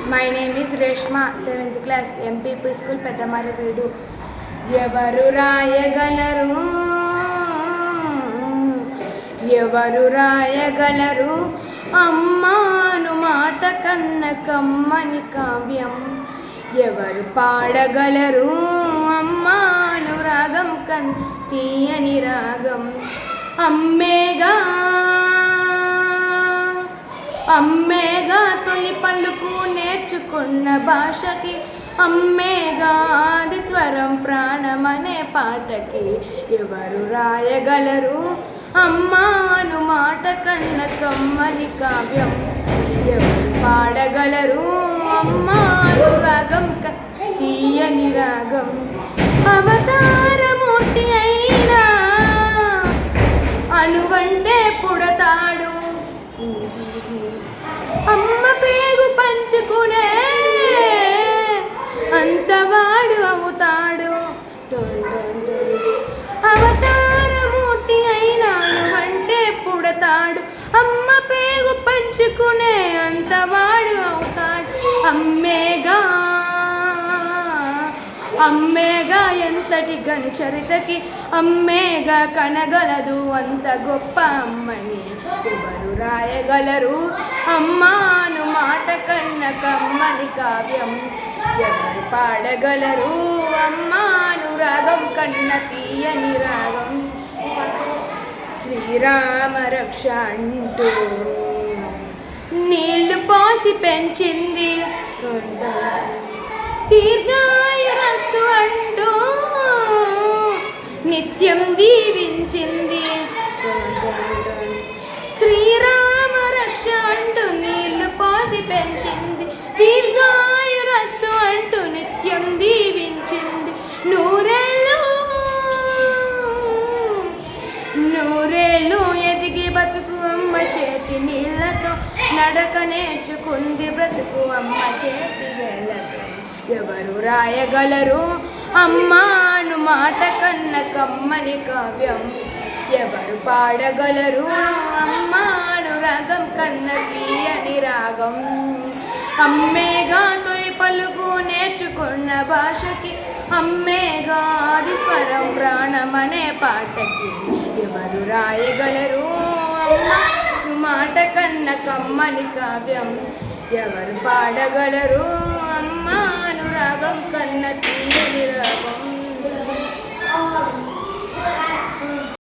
My name is Reshma, 7th class, MPP School, Peddamariveedu. ఎవరు రాయగలరు ఎవరు రాయగలరు అమ్మాను మాట కన్న కమ్మని కావ్యం ఎవరు పాడగలరు అమ్మాను రాగం కన్ తీయని రాగం అమ్మేగా తొలి పలుకు నేర్చుకున్న భాషకి అమ్మేగా ఆది స్వరం ప్రాణమనే పాటకి ఎవరు రాయగలరు అమ్మాను మాట కన్న కమ్మని కావ్యం ఎవరు పాడగలరు అమ్మాను రాగం తీయని రాగం అవతారమూర్తి అయినా అనువంటే పుడతాడు అమ్మ పేగు పంచుకునే అంతవాడు అవుతాడు అవతారమూర్తి అయినాను అంటే పుడతాడు అమ్మ పేగు పంచుకునే అంతవాడు అవుతాడు అమ్మేగా ఎంతటి గని చరితకి అమ్మేగా కనగలదు అంత గొప్ప అమ్మని ఎవరు రాయగలరు అమ్మాను మాట కన్న కమ్మని కావ్యం ఎవరు పాడగలరు అమ్మాను రాగం కన్న తీయని రాగం శ్రీరామ రక్ష అంటూ నీళ్లు పోసి పెంచింది దీర్ఘాయురస్తు అంటూ నిత్యం దీవించింది శ్రీరామ రక్ష అంటూ నీళ్లు పోసి పెంచింది దీర్ఘాయురస్తు అంటూ నిత్యం దీవించింది నూరేళ్ళు ఎదిగి బతుకు అమ్మ చేతి నీళ్ళతో నడక నేర్చుకుంది బ్రతుకు అమ్మ చేతి వేళ్ళతో ఎవరు రాయగలరు అమ్మాను మాట కన్న కమ్మని కావ్యం ఎవరు పాడగలరు అమ్మాను రాగం కన్న తీయని రాగం అమ్మేగా తొలి పలుకు నేర్చుకున్న భాషకి అమ్మేగా ఆది స్వరం ప్రాణమనే పాటకి ఎవరు రాయగలరు అమ్మాను మాట కన్న కమ్మని కావ్యం ఎవరు పాడగలరు అమ్మాను రాగం కన్న తీయని రాగం